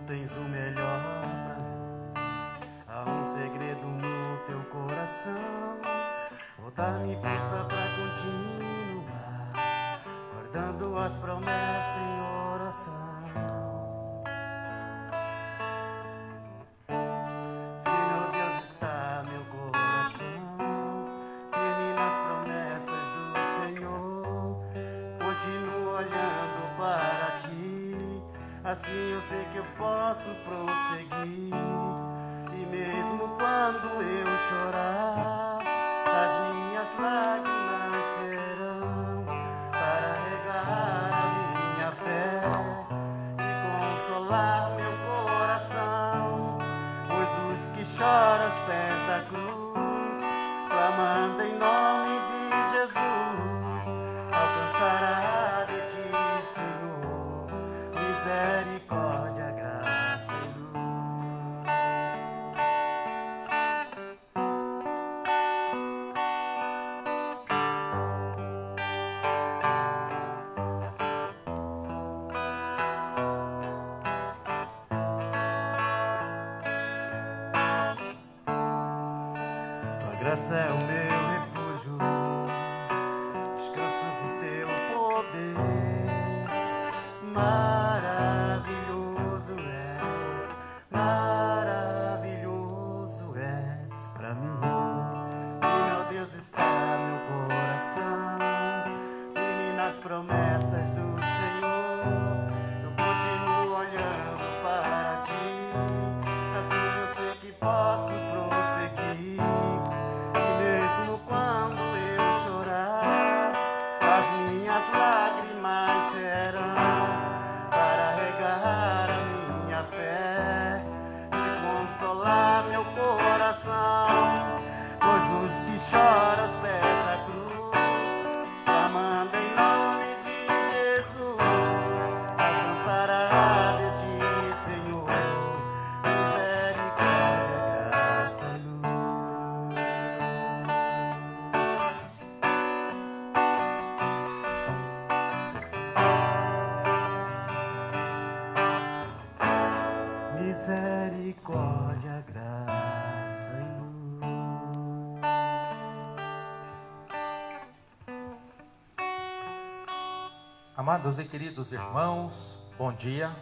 tens o melhor pra mim. Há um segredo no teu coração. Vou dar-me força pra continuar, guardando as promessas em oração. Firme, ó Deus, está meu coração, firme nas promessas do Senhor. Continuo olhando para ti, assim eu sei que eu posso prosseguir. E mesmo quando eu chorar, as minhas lágrimas serão para regar a minha fé e consolar meu coração. Pois os que choram aos pés da cruz, clamando em nome de Jesus, alcançará de ti, Senhor, misericórdia, graça e luz. Tua graça é o meu refúgio, descanso no teu poder. Maravilhoso és pra mim. E meu Deus, está meu coração, firme nas promessas do Senhor. Eu continuo olhando para ti, assim eu sei que posso prosseguir. E mesmo quando eu chorar, as minhas lágrimas serão para regar a minha fé e consolar meu coração. Pois os que choram aos pés da cruz, clamando em nome de Jesus, alcançará de ti, Senhor, misericórdia, graça e luz. Misericórdia, graça e luz. Amados e queridos irmãos, bom dia.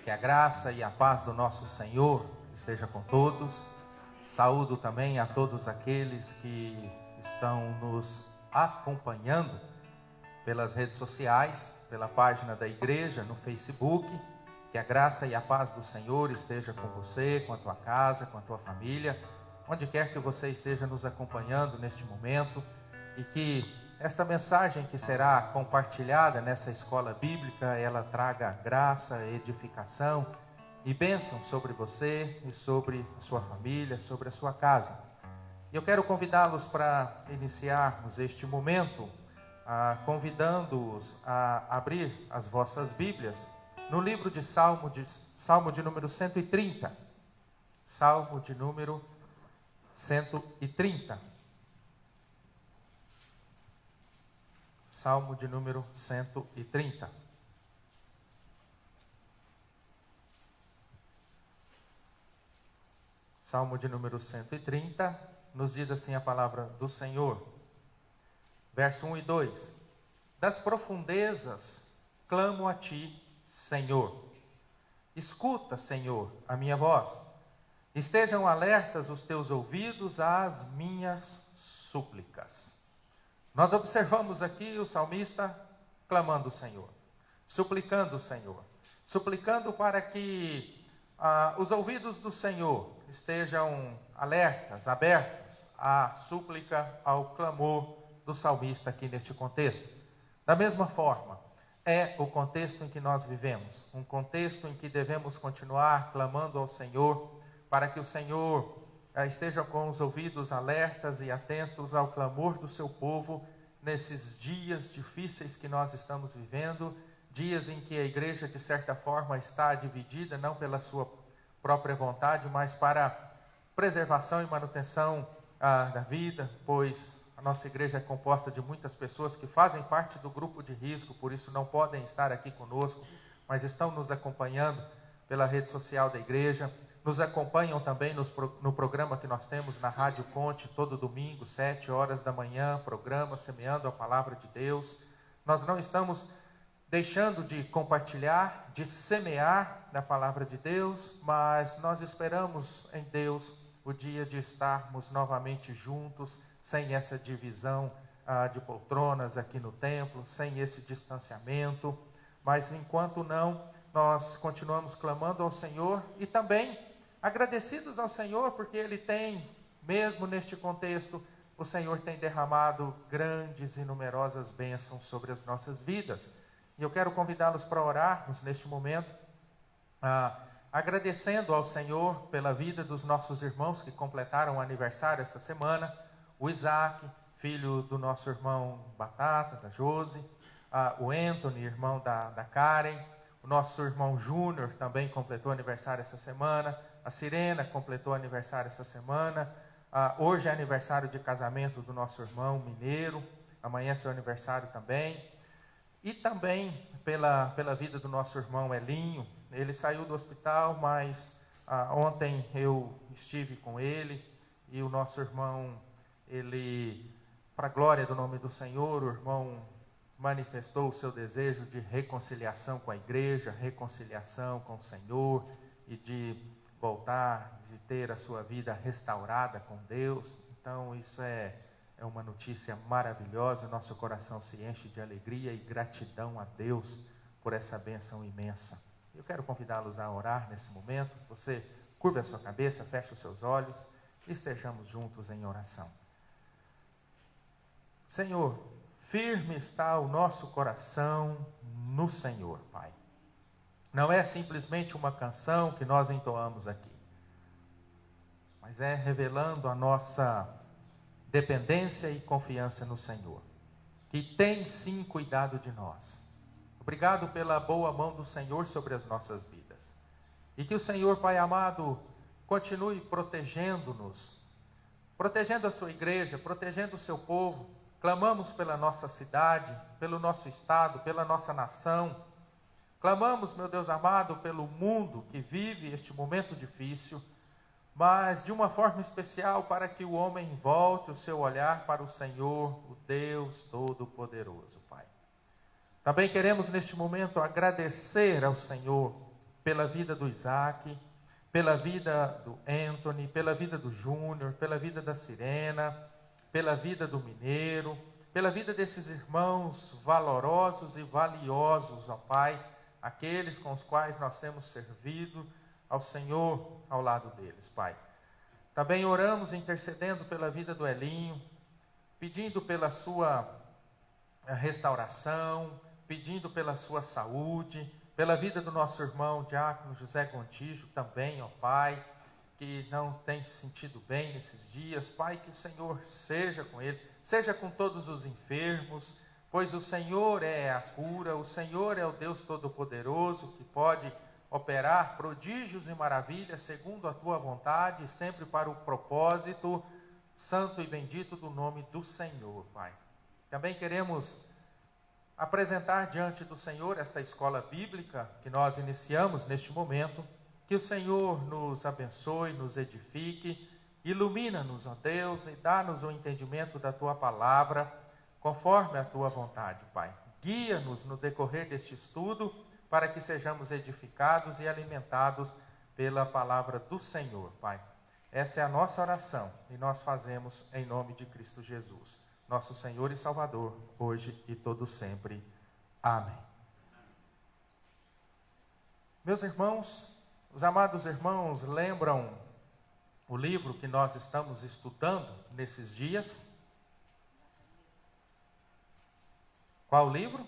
Que a graça e a paz do nosso Senhor esteja com todos. Saúdo também a todos aqueles que estão nos acompanhando pelas redes sociais, pela página da igreja, no Facebook. Que a graça e a paz do Senhor esteja com você, com a tua casa, com a tua família, onde quer que você esteja nos acompanhando neste momento, e que esta mensagem que será compartilhada nessa escola bíblica, ela traga graça, edificação e bênção sobre você e sobre a sua família, sobre a sua casa. E eu quero convidá-los para iniciarmos este momento, convidando-os a abrir as vossas Bíblias no livro de Salmo de número 130. Salmo de número 130. Salmo de número 130. Salmo de número 130, nos diz assim a palavra do Senhor. Verso 1 e 2. Das profundezas clamo a ti, Senhor. Escuta, Senhor, a minha voz. Estejam alertas os teus ouvidos às minhas súplicas. Nós observamos aqui o salmista clamando o Senhor, suplicando o Senhor, suplicando para que os ouvidos do Senhor estejam alertas, abertos à súplica, ao clamor do salmista aqui neste contexto. Da mesma forma, é o contexto em que nós vivemos, um contexto em que devemos continuar clamando ao Senhor, para que o Senhor esteja com os ouvidos alertas e atentos ao clamor do seu povo, nesses dias difíceis que nós estamos vivendo, dias em que a igreja de certa forma está dividida, não pela sua própria vontade, mas para preservação e manutenção da vida, pois a nossa igreja é composta de muitas pessoas que fazem parte do grupo de risco, por isso não podem estar aqui conosco, mas estão nos acompanhando pela rede social da igreja, nos acompanham também no programa que nós temos na Rádio Ponte, todo domingo, 7 horas da manhã, programa Semeando a Palavra de Deus. Nós não estamos deixando de compartilhar, de semear na Palavra de Deus, mas nós esperamos em Deus o dia de estarmos novamente juntos, sem essa divisão de poltronas aqui no templo, sem esse distanciamento, mas enquanto não, nós continuamos clamando ao Senhor e também agradecidos ao Senhor, porque Ele tem, mesmo neste contexto, o Senhor tem derramado grandes e numerosas bênçãos sobre as nossas vidas. E eu quero convidá-los para orarmos neste momento, agradecendo ao Senhor pela vida dos nossos irmãos que completaram o aniversário esta semana, o Isaac, filho do nosso irmão Batata, da Josi, o Anthony, irmão da Karen, o nosso irmão Júnior também completou aniversário essa semana, a Sirena completou aniversário essa semana, hoje é aniversário de casamento do nosso irmão Mineiro, amanhã é seu aniversário também, e também pela vida do nosso irmão Elinho. Ele saiu do hospital, mas ontem eu estive com ele, e o nosso irmão, ele, para a glória do nome do Senhor, o irmão manifestou o seu desejo de reconciliação com a igreja, reconciliação com o Senhor, e de voltar, de ter a sua vida restaurada com Deus. Então isso é uma notícia maravilhosa, o nosso coração se enche de alegria e gratidão a Deus por essa bênção imensa. Eu quero convidá-los a orar nesse momento. Você curva a sua cabeça, feche os seus olhos e estejamos juntos em oração. Senhor, firme está o nosso coração no Senhor, Pai. Não é simplesmente uma canção que nós entoamos aqui, mas é revelando a nossa dependência e confiança no Senhor, que tem sim cuidado de nós. Obrigado pela boa mão do Senhor sobre as nossas vidas. E que o Senhor, Pai amado, continue protegendo-nos, protegendo a sua igreja, protegendo o seu povo. Clamamos pela nossa cidade, pelo nosso estado, pela nossa nação. Clamamos, meu Deus amado, pelo mundo que vive este momento difícil, mas de uma forma especial para que o homem volte o seu olhar para o Senhor, o Deus Todo-Poderoso, Pai. Também queremos neste momento agradecer ao Senhor pela vida do Isaac, pela vida do Anthony, pela vida do Júnior, pela vida da Sirena, pela vida do Mineiro, pela vida desses irmãos valorosos e valiosos, ó Pai, aqueles com os quais nós temos servido ao Senhor ao lado deles, Pai. Também oramos intercedendo pela vida do Elinho, pedindo pela sua restauração, pedindo pela sua saúde, pela vida do nosso irmão Diácono José Gontijo também, ó Pai, que não tem se sentido bem nesses dias. Pai, que o Senhor seja com ele, seja com todos os enfermos, pois o Senhor é a cura, o Senhor é o Deus Todo-Poderoso, que pode operar prodígios e maravilhas segundo a tua vontade, sempre para o propósito santo e bendito do nome do Senhor, Pai. Também queremos apresentar diante do Senhor esta escola bíblica que nós iniciamos neste momento. Que o Senhor nos abençoe, nos edifique, ilumina-nos, ó Deus, e dá-nos o entendimento da tua palavra, conforme a tua vontade, Pai. Guia-nos no decorrer deste estudo, para que sejamos edificados e alimentados pela palavra do Senhor, Pai. Essa é a nossa oração e nós fazemos em nome de Cristo Jesus, nosso Senhor e Salvador, hoje e todo sempre. Amém. Meus irmãos, os amados irmãos, lembram o livro que nós estamos estudando nesses dias? Qual livro?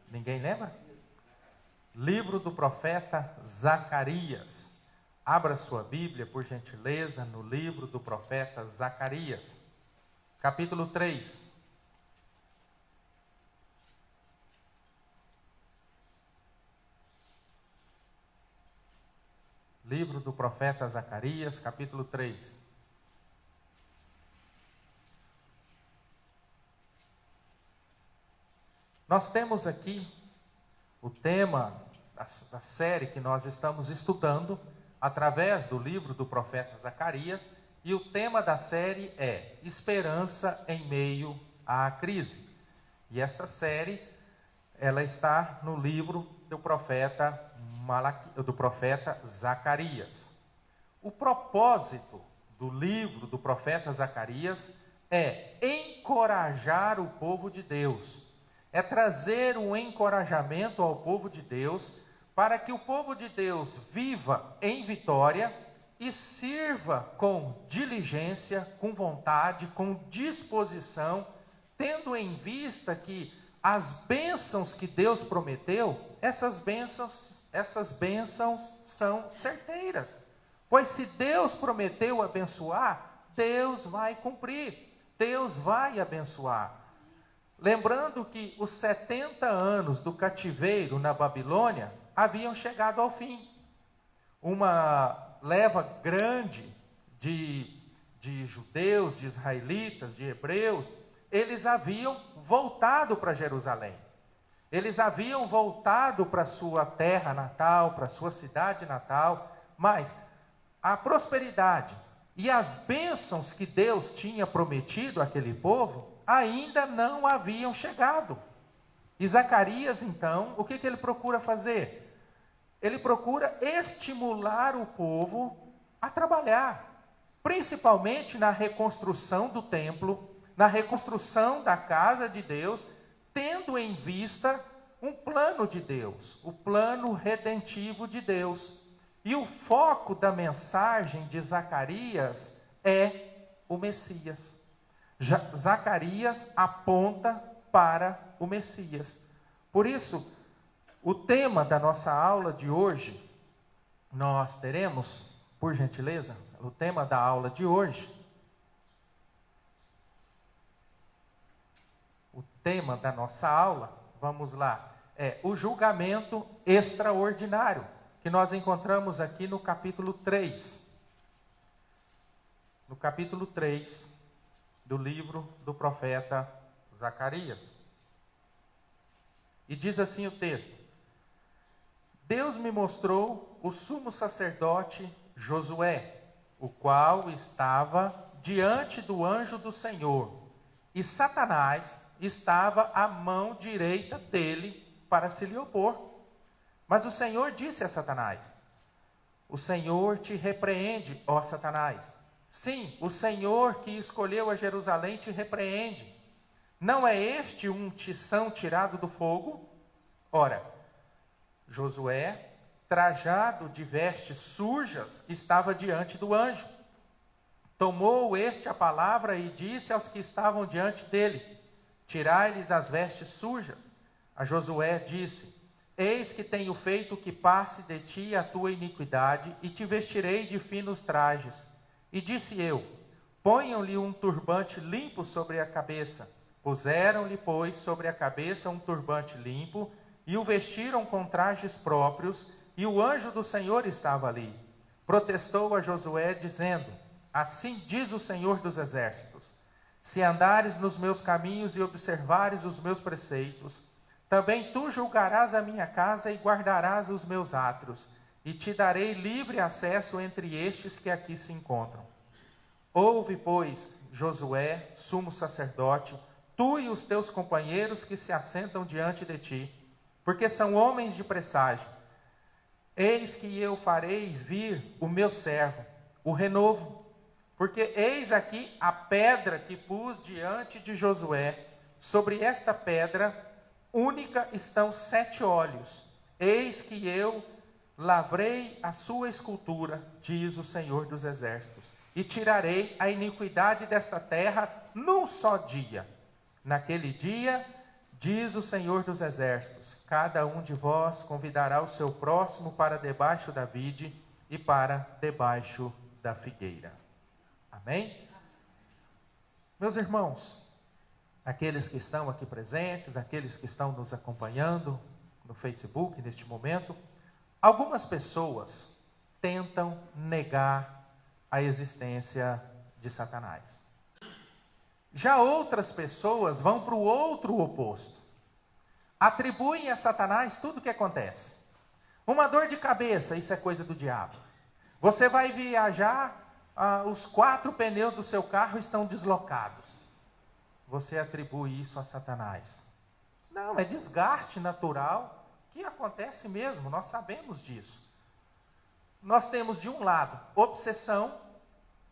Ninguém lembra? Livro do profeta Zacarias. Abra sua Bíblia, por gentileza, no livro do profeta Zacarias, capítulo 3. Livro do profeta Zacarias, capítulo 3. Nós temos aqui o tema da série que nós estamos estudando através do livro do profeta Zacarias, e o tema da série é Esperança em meio à crise. E esta série, ela está no livro do profeta Zacarias. O propósito do livro do profeta Zacarias é encorajar o povo de Deus, é trazer um encorajamento ao povo de Deus, para que o povo de Deus viva em vitória e sirva com diligência, com vontade, com disposição, tendo em vista que as bênçãos que Deus prometeu, essas bênçãos são certeiras. Pois se Deus prometeu abençoar, Deus vai cumprir, Deus vai abençoar. Lembrando que os 70 anos do cativeiro na Babilônia haviam chegado ao fim. Uma leva grande de judeus, de israelitas, de hebreus, eles haviam voltado para Jerusalém. Eles haviam voltado para sua terra natal, para sua cidade natal, mas a prosperidade e as bênçãos que Deus tinha prometido àquele povo ainda não haviam chegado. E Zacarias, então, o que ele procura fazer? Ele procura estimular o povo a trabalhar, principalmente na reconstrução do templo, na reconstrução da casa de Deus, tendo em vista um plano de Deus, o plano redentivo de Deus. E o foco da mensagem de Zacarias é o Messias. Zacarias aponta para o Messias. Por isso, o tema da nossa aula de hoje, nós teremos, por gentileza, o tema da aula de hoje, o tema da nossa aula, vamos lá, é o julgamento extraordinário, que nós encontramos aqui no capítulo 3. No capítulo 3 do livro do profeta Zacarias. E diz assim o texto: Deus me mostrou o sumo sacerdote Josué, o qual estava diante do anjo do Senhor, e Satanás estava à mão direita dele para se lhe opor. Mas o Senhor disse a Satanás: O Senhor te repreende, ó Satanás. Sim, o Senhor que escolheu a Jerusalém te repreende. Não é este um tição tirado do fogo? Ora, Josué, trajado de vestes sujas, estava diante do anjo. Tomou este a palavra e disse aos que estavam diante dele: Tirai-lhes as vestes sujas. A Josué disse: Eis que tenho feito que passe de ti a tua iniquidade, e te vestirei de finos trajes. E disse eu: Ponham-lhe um turbante limpo sobre a cabeça. Puseram-lhe, pois, sobre a cabeça um turbante limpo, e o vestiram com trajes próprios, e o anjo do Senhor estava ali. Protestou a Josué, dizendo: Assim diz o Senhor dos Exércitos: Se andares nos meus caminhos e observares os meus preceitos, também tu julgarás a minha casa e guardarás os meus átrios, e te darei livre acesso entre estes que aqui se encontram. Ouve, pois, Josué, sumo sacerdote, tu e os teus companheiros que se assentam diante de ti, porque são homens de presságio. Eis que eu farei vir o meu servo, o renovo, porque eis aqui a pedra que pus diante de Josué. Sobre esta pedra única estão 7 olhos. Eis que eu lavrei a sua escultura, diz o Senhor dos Exércitos, e tirarei a iniquidade desta terra num só dia. Naquele dia, diz o Senhor dos Exércitos, cada um de vós convidará o seu próximo para debaixo da vide e para debaixo da figueira. Amém? Meus irmãos, aqueles que estão aqui presentes, aqueles que estão nos acompanhando no Facebook neste momento, algumas pessoas tentam negar a existência de Satanás. Já outras pessoas vão para o outro oposto. atribuem a Satanás tudo o que acontece. Uma dor de cabeça, isso é coisa do diabo. Você vai viajar, os 4 pneus do seu carro estão deslocados. Você atribui isso a Satanás. Não, é desgaste natural que acontece mesmo, nós sabemos disso. Nós temos de um lado obsessão,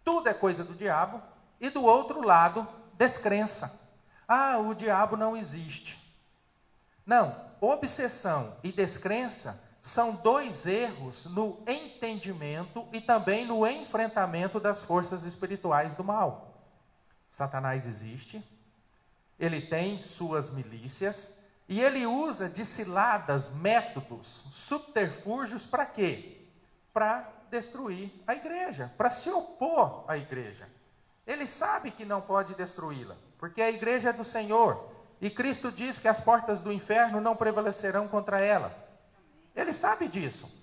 tudo é coisa do diabo, e do outro lado descrença. O diabo não existe. Não, obsessão e descrença são 2 erros no entendimento e também no enfrentamento das forças espirituais do mal. Satanás existe, ele tem suas milícias e ele usa de ciladas, métodos, subterfúgios para quê? Para destruir a igreja, para se opor à igreja. Ele sabe que não pode destruí-la, porque a igreja é do Senhor e Cristo diz que as portas do inferno não prevalecerão contra ela. Ele sabe disso,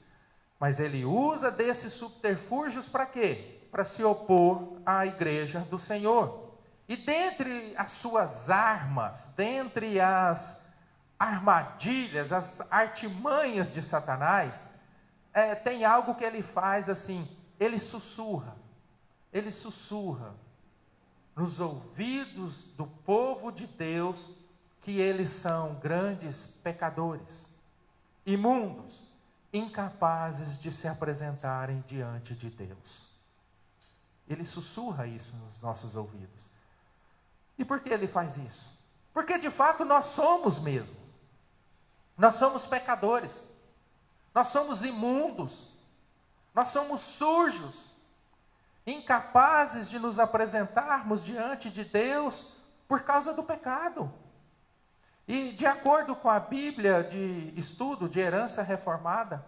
mas ele usa desses subterfúgios para quê? Para se opor à igreja do Senhor. E dentre as suas armas, dentre as armadilhas, as artimanhas de Satanás, tem algo que ele faz assim, ele sussurra nos ouvidos do povo de Deus que eles são grandes pecadores, imundos, incapazes de se apresentarem diante de Deus. Ele sussurra isso nos nossos ouvidos. E por que ele faz isso? Porque de fato nós somos mesmo. Nós somos pecadores. Nós somos imundos. Nós somos sujos. Incapazes de nos apresentarmos diante de Deus por causa do pecado. E de acordo com a Bíblia de estudo de herança reformada,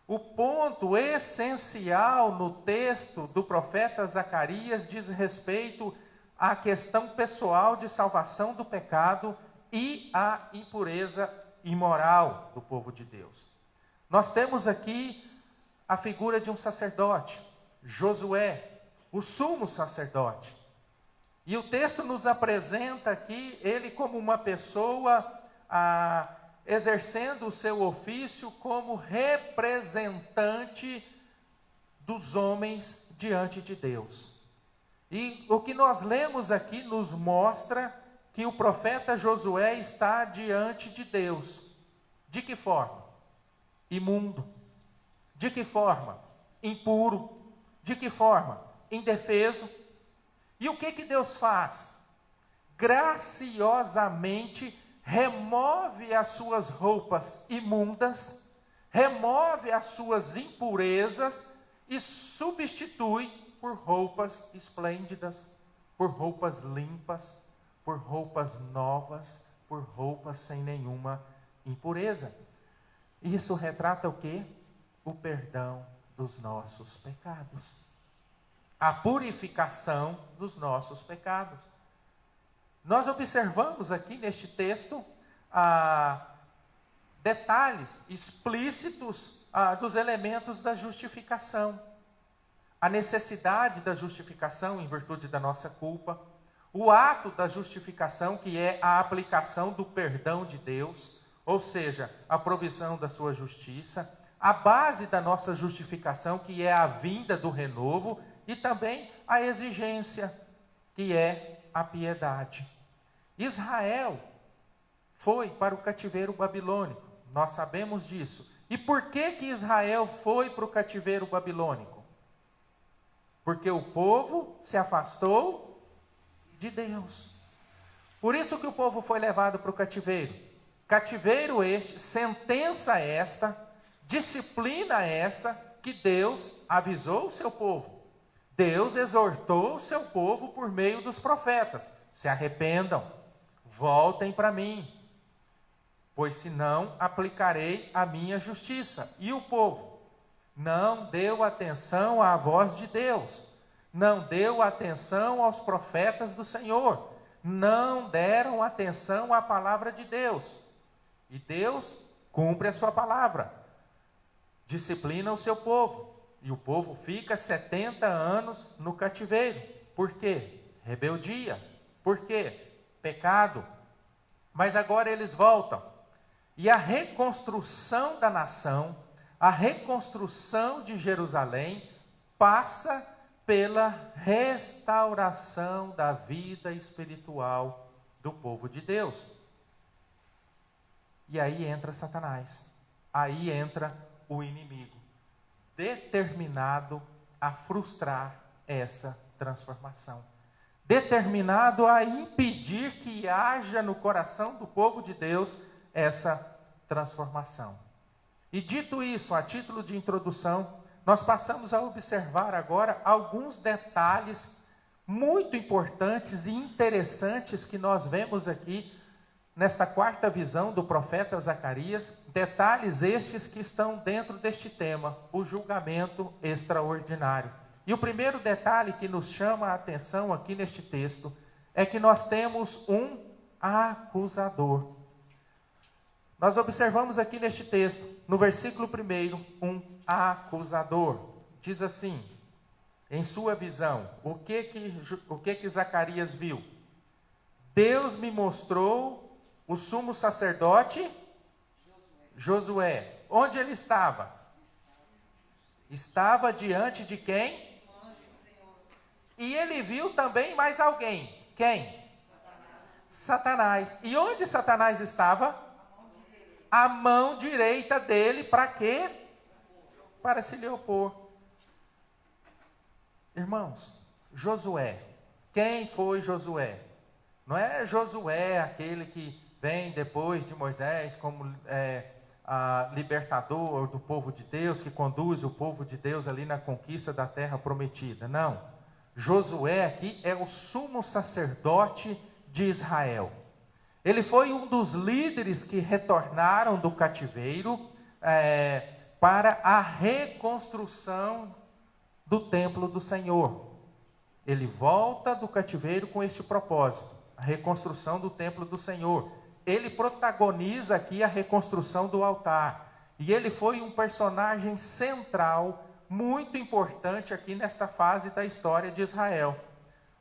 o ponto essencial no texto do profeta Zacarias diz respeito à questão pessoal de salvação do pecado e à impureza imoral do povo de Deus. Nós temos aqui a figura de um sacerdote, Josué, o sumo sacerdote. E o texto nos apresenta aqui ele como uma pessoa exercendo o seu ofício como representante dos homens diante de Deus. E o que nós lemos aqui nos mostra que o profeta Josué está diante de Deus. De que forma? Imundo. De que forma? Impuro. De que forma? Indefeso. E o que Deus faz? Graciosamente remove as suas roupas imundas, remove as suas impurezas e substitui por roupas esplêndidas, por roupas limpas, por roupas novas, por roupas sem nenhuma impureza. Isso retrata o quê? O perdão dos nossos pecados. A purificação dos nossos pecados. Nós observamos aqui neste texto detalhes explícitos dos elementos da justificação. A necessidade da justificação em virtude da nossa culpa. O ato da justificação, que é a aplicação do perdão de Deus, ou seja, a provisão da sua justiça. A base da nossa justificação, que é a vinda do renovo, e também a exigência, que é a piedade. Israel foi para o cativeiro babilônico, nós sabemos disso. E por que Israel foi para o cativeiro babilônico? Porque o povo se afastou de Deus. Por isso que o povo foi levado para o cativeiro. Cativeiro este, sentença esta, disciplina esta, que Deus avisou o seu povo. Deus exortou o seu povo por meio dos profetas. Se arrependam, voltem para mim, pois senão aplicarei a minha justiça. E o povo não deu atenção à voz de Deus, não deu atenção aos profetas do Senhor, não deram atenção à palavra de Deus. E Deus cumpre a sua palavra, disciplina o seu povo. E o povo fica 70 anos no cativeiro. Por quê? Rebeldia. Por quê? Pecado. Mas agora eles voltam. E a reconstrução da nação, a reconstrução de Jerusalém, passa pela restauração da vida espiritual do povo de Deus. E aí entra Satanás, aí entra o inimigo, determinado a frustrar essa transformação, determinado a impedir que haja no coração do povo de Deus essa transformação. E dito isso, a título de introdução, nós passamos a observar agora alguns detalhes muito importantes e interessantes que nós vemos aqui nesta quarta visão do profeta Zacarias, detalhes estes que estão dentro deste tema, o julgamento extraordinário. E o primeiro detalhe que nos chama a atenção aqui neste texto é que nós temos um acusador. Nós observamos aqui neste texto, no versículo 1, um acusador. Diz assim, em sua visão, o que Zacarias viu? Deus me mostrou o sumo sacerdote Josué. Onde ele estava? Estava diante de quem? E ele viu também mais alguém. Quem? Satanás. E onde Satanás estava? A mão direita dele, para quê? Para se lhe opor. Irmãos, Josué. Quem foi Josué? Não é Josué aquele que vem depois de Moisés como libertador do povo de Deus, que conduz o povo de Deus ali na conquista da terra prometida. Não. Josué aqui é o sumo sacerdote de Israel. Ele foi um dos líderes que retornaram do cativeiro para a reconstrução do templo do Senhor. Ele volta do cativeiro com este propósito, a reconstrução do templo do Senhor. Ele protagoniza aqui a reconstrução do altar. E ele foi um personagem central, muito importante aqui nesta fase da história de Israel.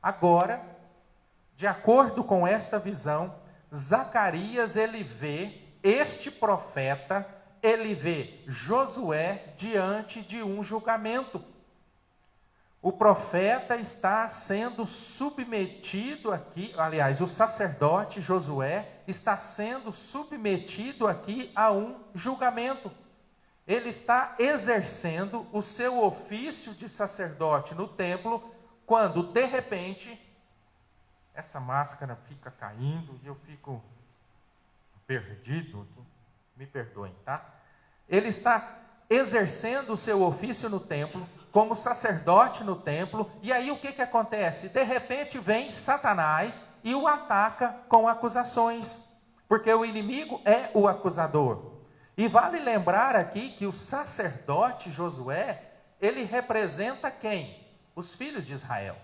Agora, de acordo com esta visão, Zacarias, ele vê este profeta, ele vê Josué diante de um julgamento. O profeta está sendo submetido aqui, aliás, o sacerdote Josué está sendo submetido aqui a um julgamento. Ele está exercendo o seu ofício de sacerdote no templo, quando de repente essa máscara fica caindo e eu fico perdido aqui. Me perdoem, tá? Ele está exercendo o seu ofício no templo, como sacerdote no templo, e aí o que acontece? De repente vem Satanás e o ataca com acusações, porque o inimigo é o acusador. E vale lembrar aqui que o sacerdote Josué, ele representa quem? Os filhos de Israel.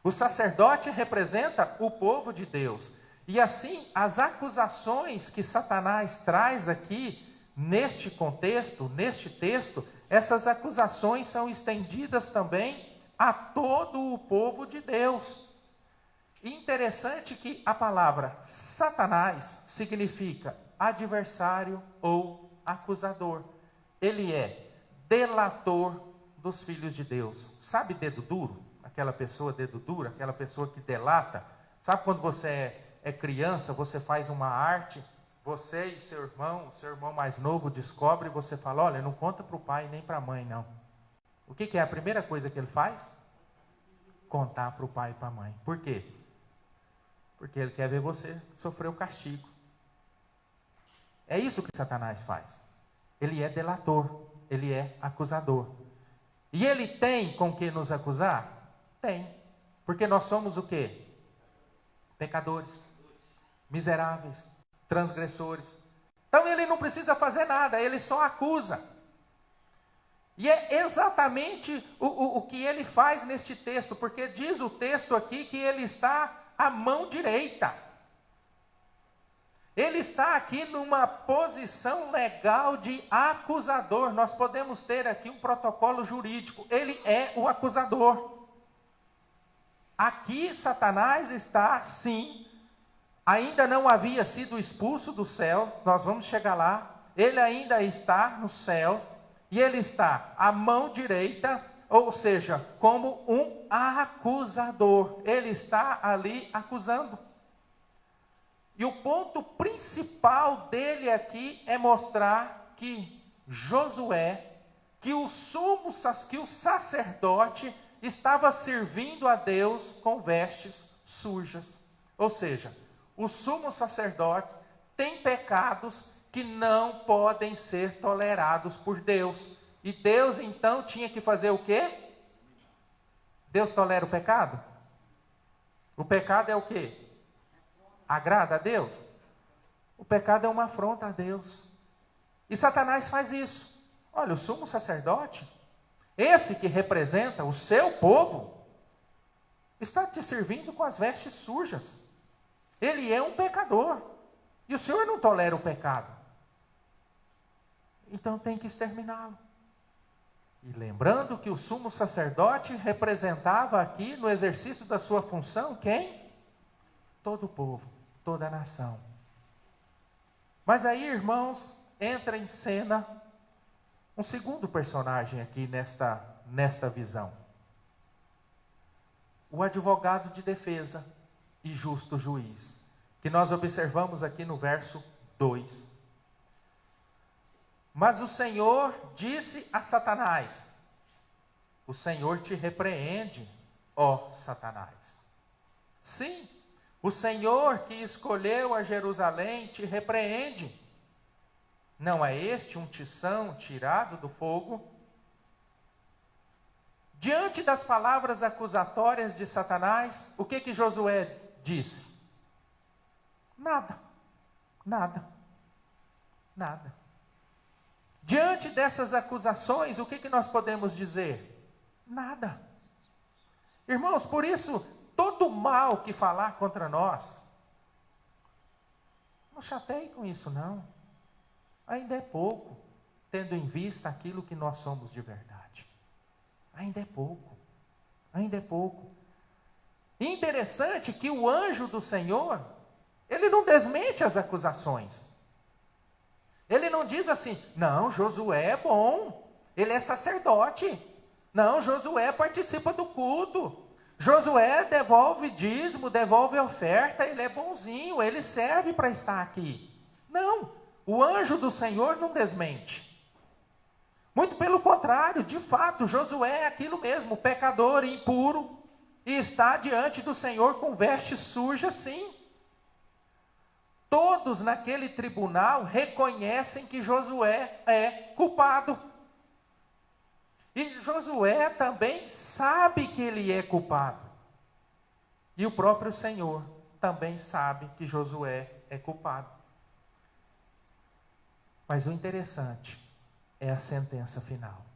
O sacerdote representa o povo de Deus. E assim, as acusações que Satanás traz aqui, neste contexto, neste texto, essas acusações são estendidas também a todo o povo de Deus. E interessante que a palavra Satanás significa adversário ou acusador. Ele é delator dos filhos de Deus. Sabe dedo duro? Aquela pessoa dedo duro, aquela pessoa que delata. Sabe quando você é criança, você faz uma arte, você e seu irmão mais novo descobre e você fala, olha, não conta para o pai nem para a mãe, não. O que é a primeira coisa que ele faz? Contar para o pai e para a mãe. Por quê? Porque ele quer ver você sofrer o castigo. É isso que Satanás faz. Ele é delator, ele é acusador. E ele tem com que nos acusar? Tem. Porque nós somos o quê? Pecadores, miseráveis, transgressores. Então ele não precisa fazer nada, ele só acusa. E é exatamente o que ele faz neste texto, porque diz o texto aqui que ele está à mão direita. Ele está aqui numa posição legal de acusador. Nós podemos ter aqui um protocolo jurídico. Ele é o acusador. Aqui Satanás está, sim, ainda não havia sido expulso do céu, nós vamos chegar lá, ele ainda está no céu, e ele está à mão direita, ou seja, como um acusador, ele está ali acusando. E o ponto principal dele aqui é mostrar que Josué, que o sacerdote estava servindo a Deus com vestes sujas. Ou seja, o sumo sacerdote tem pecados que não podem ser tolerados por Deus. E Deus então tinha que fazer o quê? Deus tolera o pecado? O pecado é o quê? Agrada a Deus? O pecado é uma afronta a Deus. E Satanás faz isso. Olha, o sumo sacerdote, esse que representa o seu povo, está te servindo com as vestes sujas. Ele é um pecador. E o Senhor não tolera o pecado. Então tem que exterminá-lo. E lembrando que o sumo sacerdote representava aqui, no exercício da sua função, quem? Todo o povo, toda a nação. Mas aí, irmãos, entra em cena um segundo personagem aqui nesta visão. O advogado de defesa e justo juiz, que nós observamos aqui no verso 2. Mas o Senhor disse a Satanás: o Senhor te repreende, ó Satanás. Sim, o Senhor que escolheu a Jerusalém te repreende. Não é este um tição tirado do fogo? Diante das palavras acusatórias de Satanás, o que Josué disse? Nada, nada, nada. Diante dessas acusações, o que nós podemos dizer? Nada. Irmãos, por isso, todo mal que falar contra nós, não chateie com isso não. Ainda é pouco, tendo em vista aquilo que nós somos de verdade. Ainda é pouco, ainda é pouco. E interessante que o anjo do Senhor, ele não desmente as acusações. Ele não diz assim, não, Josué é bom, ele é sacerdote. Não, Josué participa do culto. Josué devolve dízimo, devolve oferta, ele é bonzinho, ele serve para estar aqui. Não, o anjo do Senhor não desmente. Muito pelo contrário, de fato, Josué é aquilo mesmo, pecador e impuro, e está diante do Senhor com vestes sujas, sim. Todos naquele tribunal reconhecem que Josué é culpado. E Josué também sabe que ele é culpado. E o próprio Senhor também sabe que Josué é culpado. Mas o interessante é a sentença final.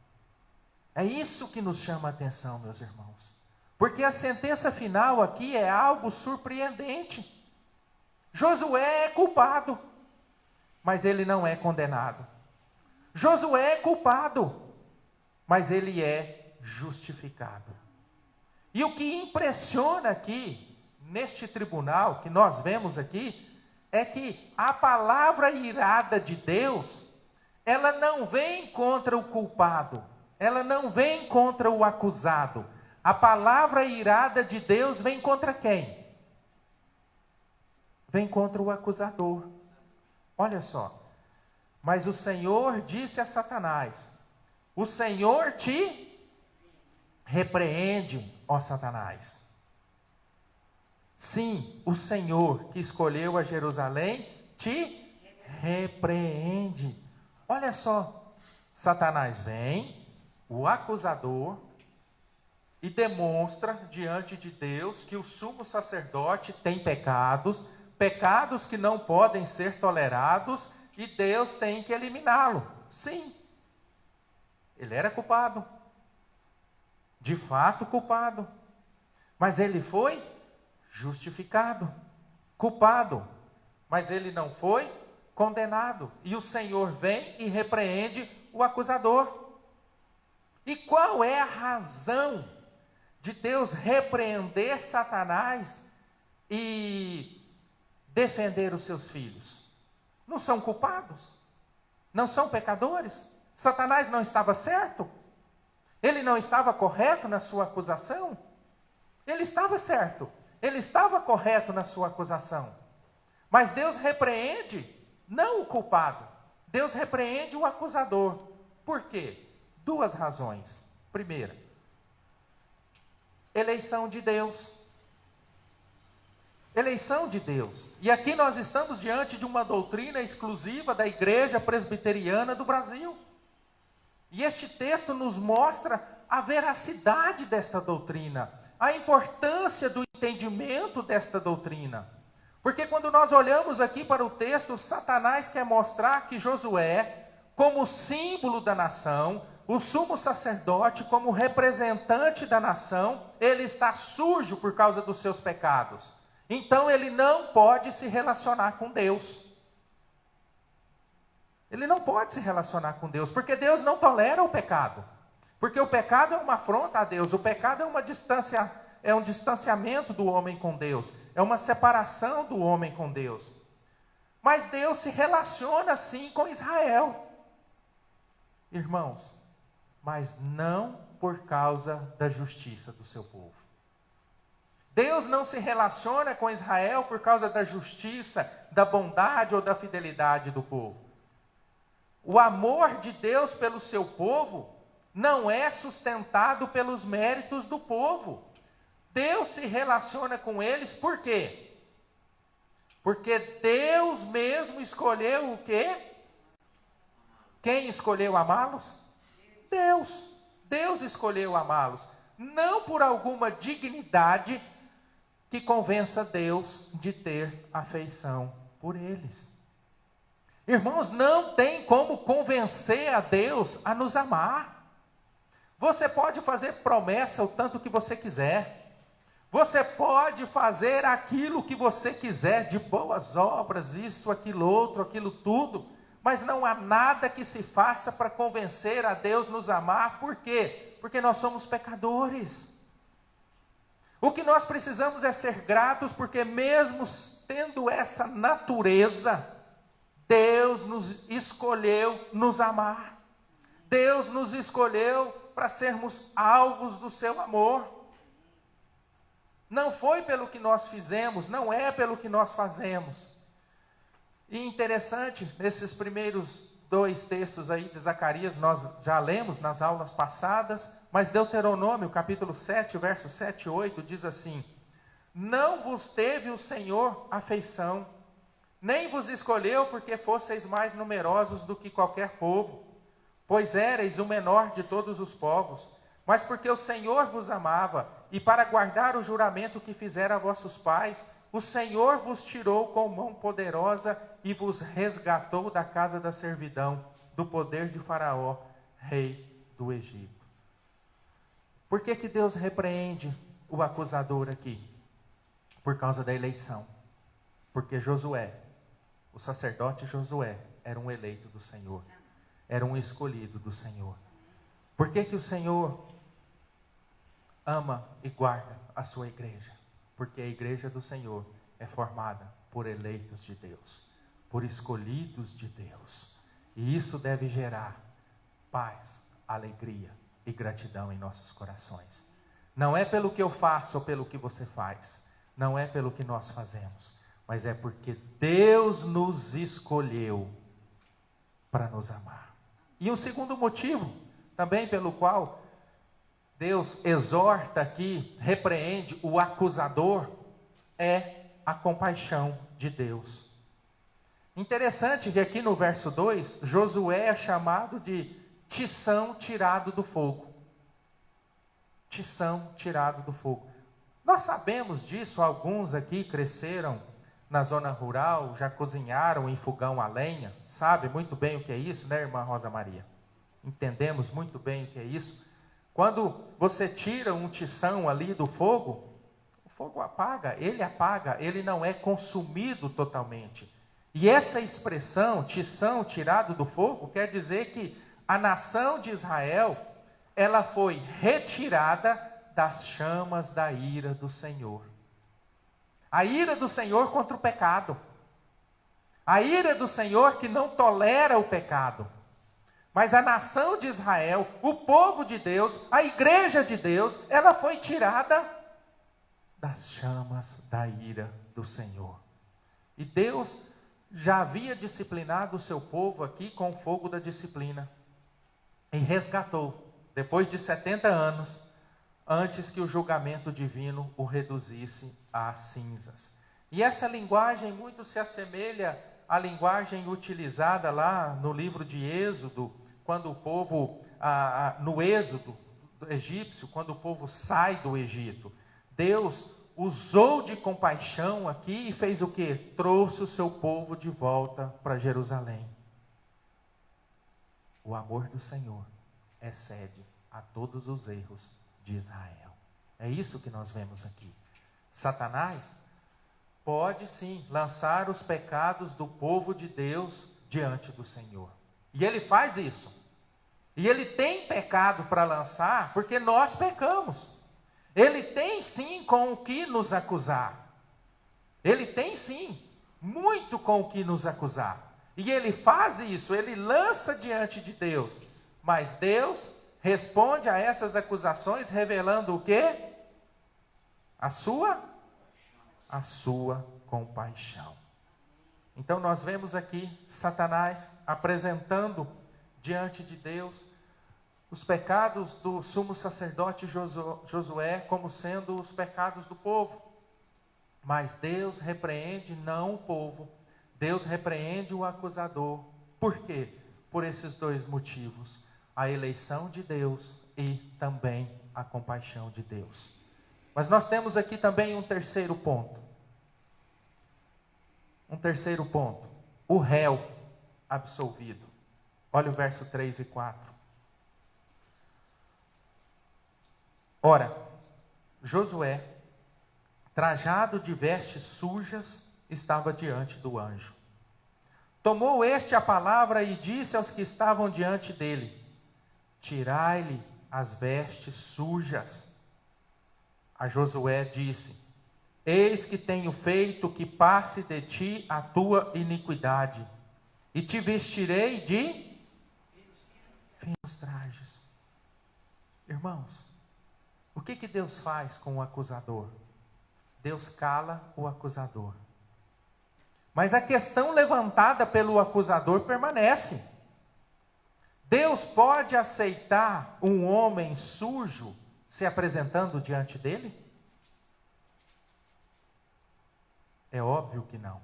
É isso que nos chama a atenção, meus irmãos. Porque a sentença final aqui é algo surpreendente. Josué é culpado, mas ele não é condenado. Josué é culpado, mas ele é justificado. E o que impressiona aqui, neste tribunal que nós vemos aqui, é que a palavra irada de Deus, ela não vem contra o culpado, ela não vem contra o acusado. A palavra irada de Deus vem contra quem? Vem contra o acusador. Olha só. Mas o Senhor disse a Satanás: o Senhor te repreende, ó Satanás. Sim, o Senhor que escolheu a Jerusalém te repreende. Olha só, Satanás vem, o acusador, e demonstra diante de Deus que o sumo sacerdote tem pecados que não podem ser tolerados, e Deus tem que eliminá-lo. Sim, ele era culpado, de fato culpado, mas ele foi justificado, culpado, mas ele não foi condenado. E o Senhor vem e repreende o acusador. E qual é a razão de Deus repreender Satanás e defender os seus filhos? Não são culpados? Não são pecadores? Satanás não estava certo? Ele não estava correto na sua acusação? Ele estava certo. Ele estava correto na sua acusação. Mas Deus repreende não o culpado. Deus repreende o acusador. Por quê? Duas razões. Primeira, eleição de Deus. Eleição de Deus. E aqui nós estamos diante de uma doutrina exclusiva da Igreja Presbiteriana do Brasil. E este texto nos mostra a veracidade desta doutrina, a importância do entendimento desta doutrina. Porque quando nós olhamos aqui para o texto, Satanás quer mostrar que Josué, como símbolo da nação, o sumo sacerdote, como representante da nação, ele está sujo por causa dos seus pecados. Então ele não pode se relacionar com Deus. Ele não pode se relacionar com Deus, porque Deus não tolera o pecado. Porque o pecado é uma afronta a Deus, o pecado é um distanciamento do homem com Deus, é uma separação do homem com Deus. Mas Deus se relaciona sim com Israel. Irmãos, mas não por causa da justiça do seu povo. Deus não se relaciona com Israel por causa da justiça, da bondade ou da fidelidade do povo. O amor de Deus pelo seu povo não é sustentado pelos méritos do povo. Deus se relaciona com eles por quê? Porque Deus mesmo escolheu o quê? Quem escolheu amá-los? Deus. Deus escolheu amá-los. Não por alguma dignidade que convença Deus de ter afeição por eles. Irmãos, não tem como convencer a Deus a nos amar. Você pode fazer promessa o tanto que você quiser. Você pode fazer aquilo que você quiser, de boas obras, isso, aquilo, outro, aquilo tudo. Mas não há nada que se faça para convencer a Deus nos amar. Por quê? Porque nós somos pecadores. O que nós precisamos é ser gratos, porque mesmo tendo essa natureza, Deus nos escolheu nos amar. Deus nos escolheu para sermos alvos do seu amor. Não foi pelo que nós fizemos, não é pelo que nós fazemos. E interessante, nesses primeiros 2 textos aí de Zacarias, nós já lemos nas aulas passadas, mas Deuteronômio, capítulo 7, verso 7 e 8, diz assim: não vos teve o Senhor afeição, nem vos escolheu porque fosseis mais numerosos do que qualquer povo, pois éreis o menor de todos os povos, mas porque o Senhor vos amava, e para guardar o juramento que fizera a vossos pais, o Senhor vos tirou com mão poderosa e vos resgatou da casa da servidão, do poder de Faraó, rei do Egito. Por que que Deus repreende o acusador aqui? Por causa da eleição. Porque Josué, o sacerdote Josué, era um eleito do Senhor. Era um escolhido do Senhor. Por que que o Senhor ama e guarda a sua igreja? Porque a igreja do Senhor é formada por eleitos de Deus, por escolhidos de Deus. E isso deve gerar paz, alegria e gratidão em nossos corações. Não é pelo que eu faço ou pelo que você faz, não é pelo que nós fazemos, mas é porque Deus nos escolheu para nos amar. E um segundo motivo, também pelo qual Deus exorta aqui, repreende o acusador, é a compaixão de Deus. Interessante que aqui no verso 2, Josué é chamado de tição tirado do fogo. Tição tirado do fogo. Nós sabemos disso, alguns aqui cresceram na zona rural, já cozinharam em fogão a lenha, sabe muito bem o que é isso, né, irmã Rosa Maria? Entendemos muito bem o que é isso. Quando você tira um tição ali do fogo, o fogo apaga, ele não é consumido totalmente. E essa expressão, tição tirado do fogo, quer dizer que a nação de Israel, ela foi retirada das chamas da ira do Senhor. A ira do Senhor contra o pecado. A ira do Senhor que não tolera o pecado. Mas a nação de Israel, o povo de Deus, a igreja de Deus, ela foi tirada das chamas da ira do Senhor. E Deus já havia disciplinado o seu povo aqui com o fogo da disciplina. E resgatou, depois de 70 anos, antes que o julgamento divino o reduzisse a cinzas. E essa linguagem muito se assemelha à linguagem utilizada lá no livro de Êxodo, quando o povo, no êxodo egípcio, quando o povo sai do Egito. Deus usou de compaixão aqui e fez o quê? Trouxe o seu povo de volta para Jerusalém. O amor do Senhor excede a todos os erros de Israel. É isso que nós vemos aqui. Satanás pode sim lançar os pecados do povo de Deus diante do Senhor. E ele faz isso. E ele tem pecado para lançar porque nós pecamos. Ele tem sim com o que nos acusar. Ele tem sim muito com o que nos acusar. E ele faz isso, ele lança diante de Deus. Mas Deus responde a essas acusações revelando o quê? A sua compaixão. Então nós vemos aqui Satanás apresentando diante de Deus os pecados do sumo sacerdote Josué como sendo os pecados do povo. Mas Deus repreende não o povo, Deus repreende o acusador. Por quê? Por esses dois motivos: a eleição de Deus e também a compaixão de Deus. Mas nós temos aqui também um terceiro ponto. O réu absolvido. Olha o verso 3 e 4. Ora, Josué, trajado de vestes sujas, estava diante do anjo. Tomou este a palavra e disse aos que estavam diante dele: tirai-lhe as vestes sujas. A Josué disse: eis que tenho feito que passe de ti a tua iniquidade, e te vestirei de finos trajes. Irmãos, o que Deus faz com o acusador? Deus cala o acusador. Mas a questão levantada pelo acusador permanece. Deus pode aceitar um homem sujo se apresentando diante dele? É óbvio que não.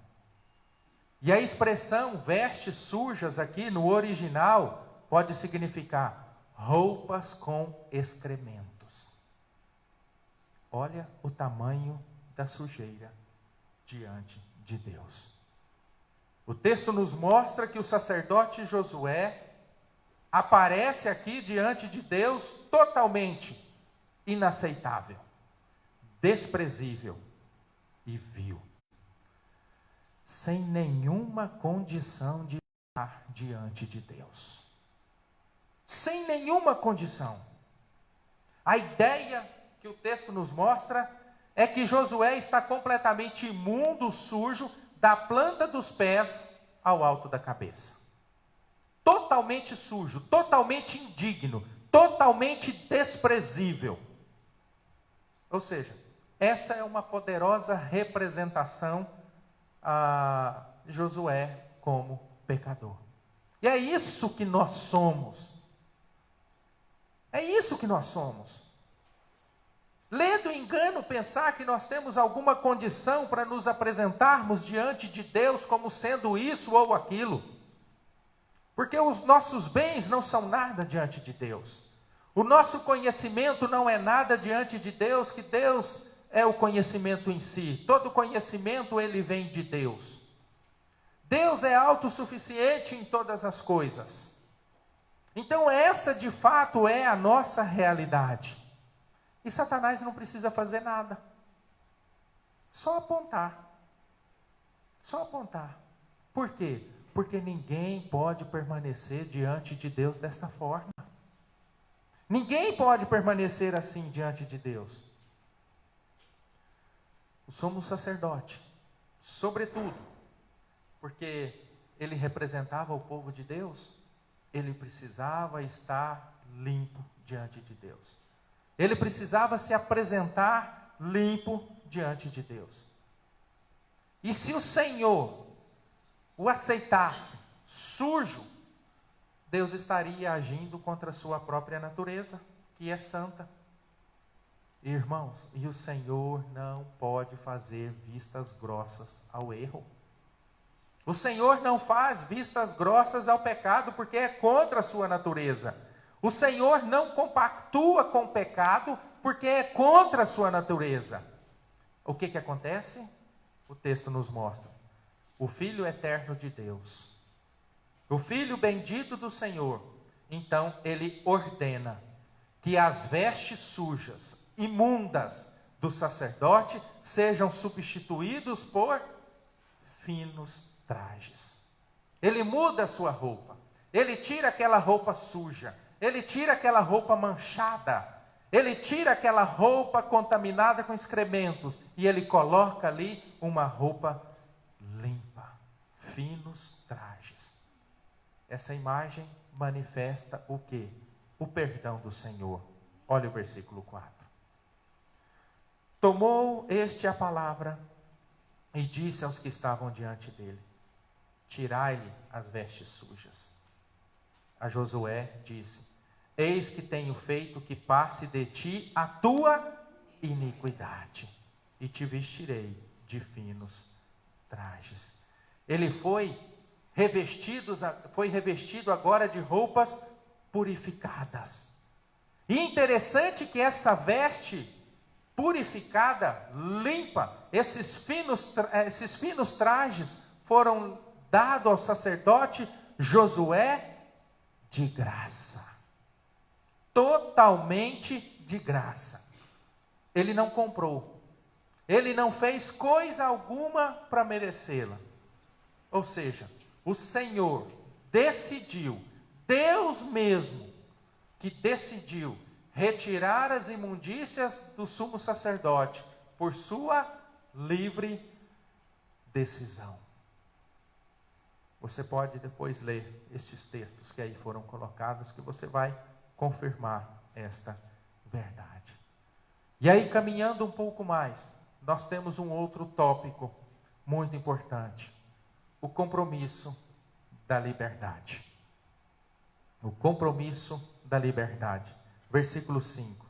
E a expressão vestes sujas aqui no original pode significar roupas com excrementos. Olha o tamanho da sujeira diante de Deus. O texto nos mostra que o sacerdote Josué aparece aqui diante de Deus totalmente inaceitável, desprezível e vil, sem nenhuma condição de estar diante de Deus. Sem nenhuma condição. A ideia que o texto nos mostra é que Josué está completamente imundo, sujo, da planta dos pés ao alto da cabeça. Totalmente sujo, totalmente indigno, totalmente desprezível. Ou seja, essa é uma poderosa representação a Josué como pecador. E é isso que nós somos. É isso que nós somos. Lendo engano, pensar que nós temos alguma condição para nos apresentarmos diante de Deus como sendo isso ou aquilo. Porque os nossos bens não são nada diante de Deus. O nosso conhecimento não é nada diante de Deus, que Deus é o conhecimento em si. Todo conhecimento ele vem de Deus. Deus é autossuficiente em todas as coisas. Então essa de fato é a nossa realidade. E Satanás não precisa fazer nada. Só apontar. Só apontar. Por quê? Porque ninguém pode permanecer diante de Deus desta forma. Ninguém pode permanecer assim diante de Deus. O sumo sacerdote, sobretudo, porque ele representava o povo de Deus, ele precisava estar limpo diante de Deus. Ele precisava se apresentar limpo diante de Deus. E se o Senhor o aceitasse sujo, Deus estaria agindo contra a sua própria natureza, que é santa. Irmãos, e o Senhor não pode fazer vistas grossas ao erro. O Senhor não faz vistas grossas ao pecado, porque é contra a sua natureza. O Senhor não compactua com o pecado, porque é contra a sua natureza. O que acontece? O texto nos mostra. O Filho eterno de Deus, o Filho bendito do Senhor, então ele ordena que as vestes sujas, imundas do sacerdote sejam substituídos por finos trajes. Ele muda a sua roupa, ele tira aquela roupa suja, ele tira aquela roupa manchada, ele tira aquela roupa contaminada com excrementos e ele coloca ali uma roupa limpa, finos trajes. Essa imagem manifesta o quê? O perdão do Senhor. Olha o versículo 4. Tomou este a palavra e disse aos que estavam diante dele: tirai-lhe as vestes sujas. A Josué disse: eis que tenho feito que passe de ti a tua iniquidade, e te vestirei de finos trajes. Ele foi revestido agora de roupas purificadas. E interessante que essa veste purificada, limpa, esses finos trajes foram dados ao sacerdote Josué de graça. Totalmente de graça. Ele não comprou. Ele não fez coisa alguma para merecê-la. Ou seja, o Senhor decidiu, Deus mesmo, que decidiu retirar as imundícias do sumo sacerdote por sua livre decisão. Você pode depois ler estes textos que aí foram colocados, que você vai confirmar esta verdade. E aí, caminhando um pouco mais, nós temos um outro tópico muito importante: o compromisso da liberdade. O compromisso da liberdade. Versículo 5.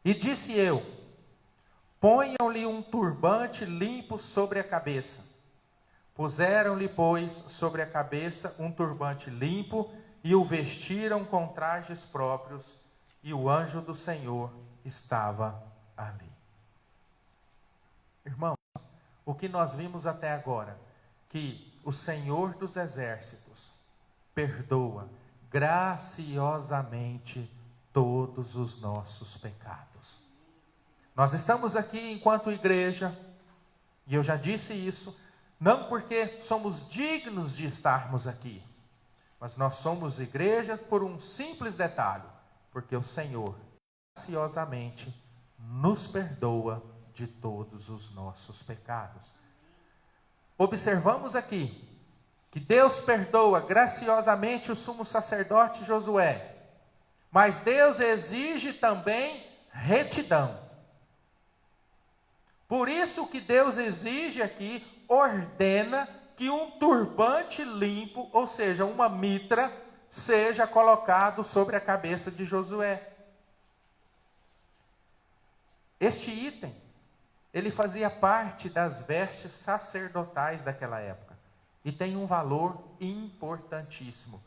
E disse eu: ponham-lhe um turbante limpo sobre a cabeça. Puseram-lhe, pois, sobre a cabeça um turbante limpo e o vestiram com trajes próprios, e o anjo do Senhor estava ali. Irmãos, o que nós vimos até agora, que o Senhor dos Exércitos perdoa graciosamente todos os nossos pecados. Nós estamos aqui enquanto igreja, e eu já disse isso, não porque somos dignos de estarmos aqui, mas nós somos igrejas por um simples detalhe: porque o Senhor graciosamente nos perdoa de todos os nossos pecados. Observamos aqui que Deus perdoa graciosamente o sumo sacerdote Josué, mas Deus exige também retidão. Por isso que Deus exige aqui, ordena que um turbante limpo, ou seja, uma mitra, seja colocado sobre a cabeça de Josué. Este item, ele fazia parte das vestes sacerdotais daquela época e tem um valor importantíssimo.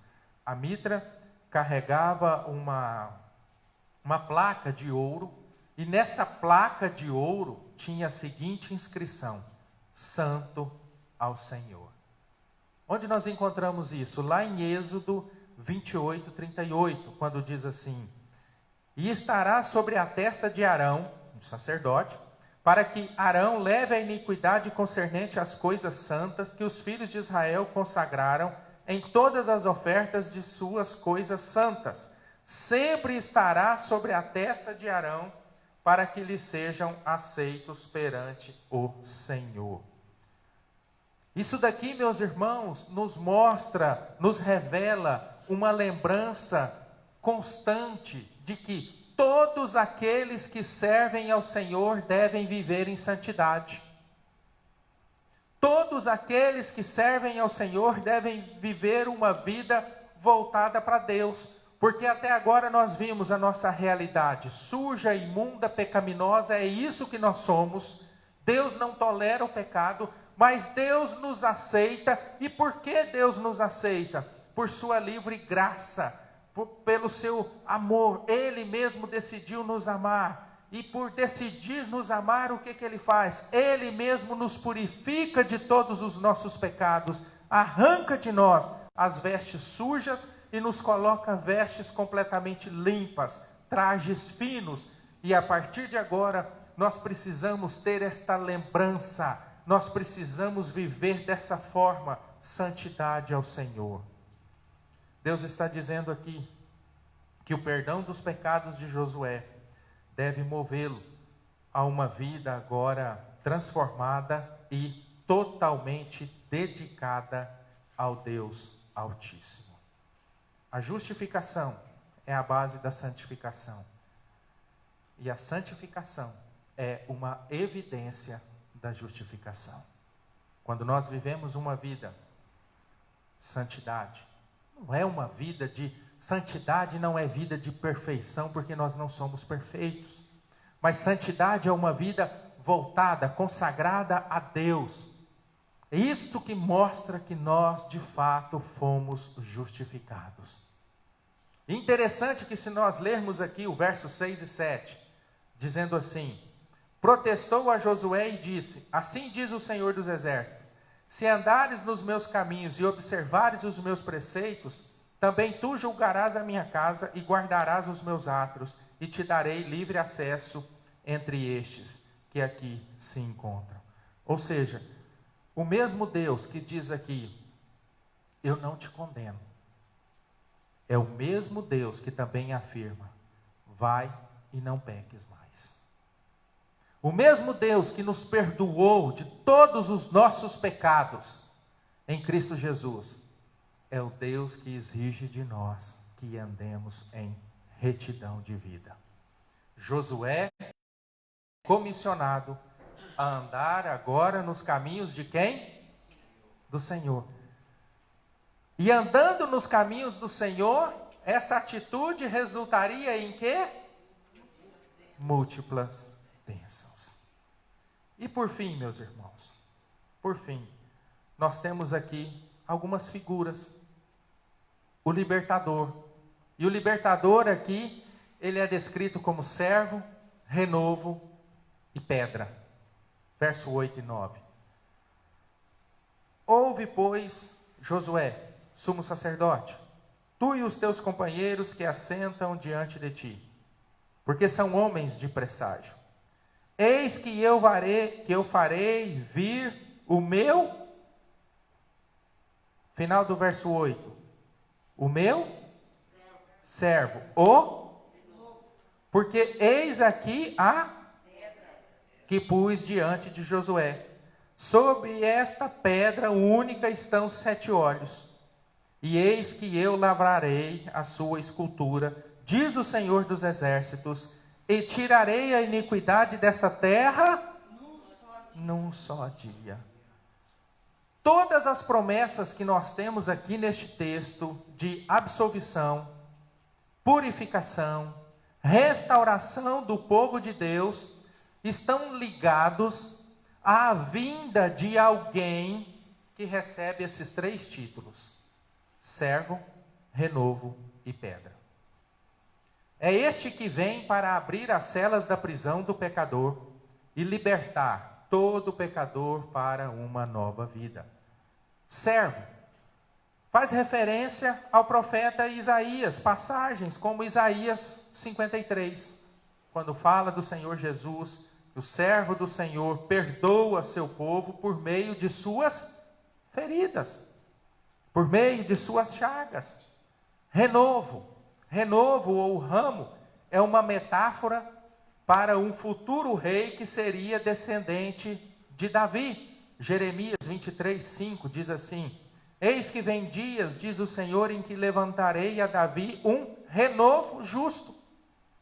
A mitra carregava uma placa de ouro, e nessa placa de ouro tinha a seguinte inscrição: Santo ao Senhor. Onde nós encontramos isso? Lá em Êxodo 28, 38, quando diz assim: e estará sobre a testa de Arão, o sacerdote, para que Arão leve a iniquidade concernente às coisas santas que os filhos de Israel consagraram em todas as ofertas de suas coisas santas. Sempre estará sobre a testa de Arão, para que lhes sejam aceitos perante o Senhor. Isso daqui, meus irmãos, nos mostra, nos revela uma lembrança constante de que todos aqueles que servem ao Senhor devem viver em santidade. Todos aqueles que servem ao Senhor devem viver uma vida voltada para Deus. Porque até agora nós vimos a nossa realidade suja, imunda, pecaminosa, é isso que nós somos. Deus não tolera o pecado, mas Deus nos aceita. E por que Deus nos aceita? Por sua livre graça, pelo seu amor. Ele mesmo decidiu nos amar. E por decidir nos amar, o que Ele faz? Ele mesmo nos purifica de todos os nossos pecados, arranca de nós as vestes sujas e nos coloca vestes completamente limpas, trajes finos. E a partir de agora, nós precisamos ter esta lembrança, nós precisamos viver dessa forma, santidade ao Senhor. Deus está dizendo aqui que o perdão dos pecados de Josué deve movê-lo a uma vida agora transformada e totalmente dedicada ao Deus Altíssimo. A justificação é a base da santificação. E a santificação é uma evidência da justificação. Quando nós vivemos uma vida santidade, não é uma vida de santidade, não é vida de perfeição, porque nós não somos perfeitos. Mas santidade é uma vida voltada, consagrada a Deus. É isto que mostra que nós, de fato, fomos justificados. Interessante que se nós lermos aqui o verso 6 e 7, dizendo assim: protestou a Josué e disse: assim diz o Senhor dos Exércitos, se andares nos meus caminhos e observares os meus preceitos, também tu julgarás a minha casa e guardarás os meus atos, e te darei livre acesso entre estes que aqui se encontram. Ou seja, o mesmo Deus que diz aqui, eu não te condeno, é o mesmo Deus que também afirma, vai e não peques mais. O mesmo Deus que nos perdoou de todos os nossos pecados em Cristo Jesus, é o Deus que exige de nós que andemos em retidão de vida. Josué comissionado a andar agora nos caminhos de quem? Do Senhor. E andando nos caminhos do Senhor, essa atitude resultaria em quê? Múltiplas bênçãos. E por fim, meus irmãos, por fim, nós temos aqui algumas figuras. O libertador. E o libertador aqui, ele é descrito como servo, renovo e pedra. Verso 8 e 9. Ouve, pois, Josué, sumo sacerdote, tu e os teus companheiros que assentam diante de ti, porque são homens de presságio. Eis que eu farei vir o meu, final do verso 8, o meu servo, porque eis aqui a que pus diante de Josué. Sobre esta pedra única estão 7 olhos. E eis que eu lavrarei a sua escultura, diz o Senhor dos Exércitos, e tirarei a iniquidade desta terra num só dia. Todas as promessas que nós temos aqui neste texto de absolvição, purificação, restauração do povo de Deus, estão ligados à vinda de alguém que recebe esses 3 títulos: servo, renovo e pedra. É este que vem para abrir as celas da prisão do pecador e libertar todo pecador para uma nova vida. Servo faz referência ao profeta Isaías, passagens como Isaías 53, quando fala do Senhor Jesus, o servo do Senhor perdoa seu povo por meio de suas feridas, por meio de suas chagas. Renovo ou ramo é uma metáfora para um futuro rei que seria descendente de Davi. Jeremias 23:5 diz assim: eis que vem dias, diz o Senhor, em que levantarei a Davi um renovo justo,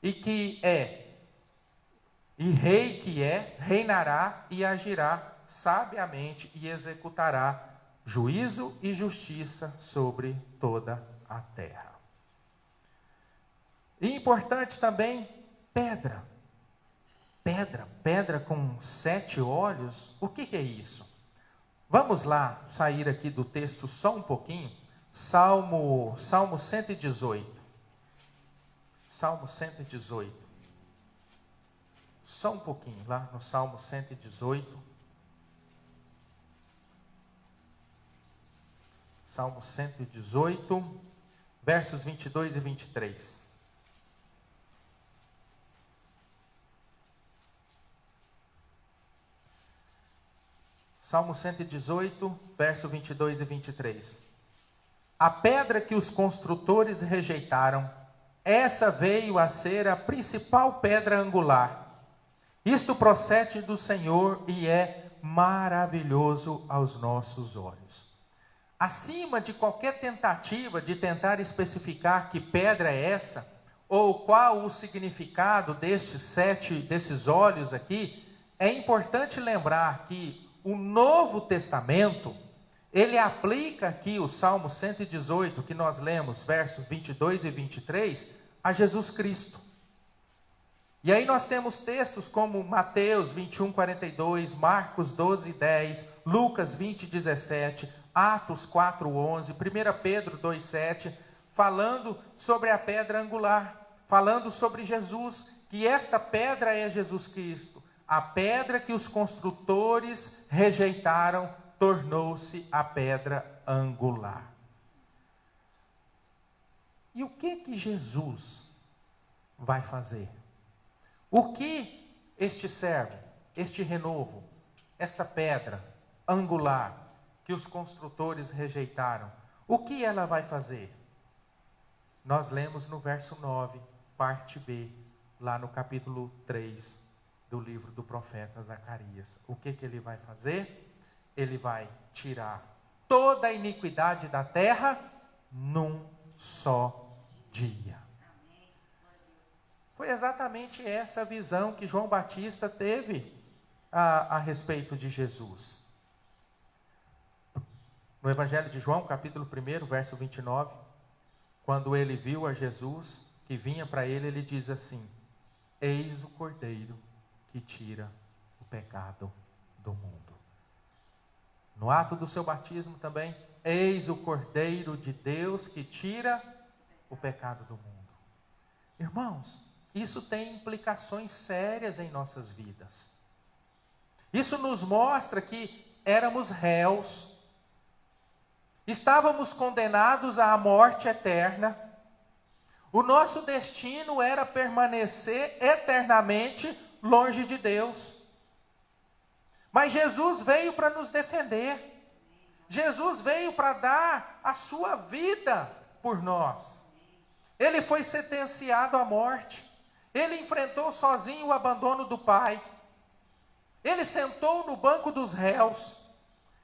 e rei que é, reinará e agirá sabiamente e executará juízo e justiça sobre toda a terra. E importante também, pedra com 7 olhos. O que é isso? Vamos lá, sair aqui do texto só um pouquinho. Salmo 118. Salmo 118. Só um pouquinho, lá no Salmo 118. Salmo 118, versos 22 e 23. Salmo 118, verso 22 e 23. A pedra que os construtores rejeitaram, essa veio a ser a principal pedra angular. Isto procede do Senhor e é maravilhoso aos nossos olhos. Acima de qualquer tentativa de tentar especificar que pedra é essa, ou qual o significado desses olhos aqui, é importante lembrar que o Novo Testamento, ele aplica aqui o Salmo 118, que nós lemos, versos 22 e 23, a Jesus Cristo. E aí nós temos textos como Mateus 21:42, Marcos 12:10, Lucas 20:17, Atos 4:11, 1 Pedro 2:7, falando sobre a pedra angular, falando sobre Jesus, que esta pedra é Jesus Cristo. A pedra que os construtores rejeitaram tornou-se a pedra angular. E o que Jesus vai fazer? O que este servo, este renovo, esta pedra angular que os construtores rejeitaram, o que ela vai fazer? Nós lemos no verso 9, parte B, lá no capítulo 3 do livro do profeta Zacarias. O que ele vai fazer? Ele vai tirar toda a iniquidade da terra num só dia. Foi exatamente essa visão que João Batista teve a respeito de Jesus. No Evangelho de João, capítulo 1, verso 29, quando ele viu a Jesus que vinha para ele, ele diz assim: eis o Cordeiro que tira o pecado do mundo. No ato do seu batismo também, eis o Cordeiro de Deus que tira o pecado do mundo. Irmãos, isso tem implicações sérias em nossas vidas. Isso nos mostra que éramos réus, estávamos condenados à morte eterna. O nosso destino era permanecer eternamente longe de Deus. Mas Jesus veio para nos defender. Jesus veio para dar a sua vida por nós. Ele foi sentenciado à morte. Ele enfrentou sozinho o abandono do Pai. Ele sentou no banco dos réus.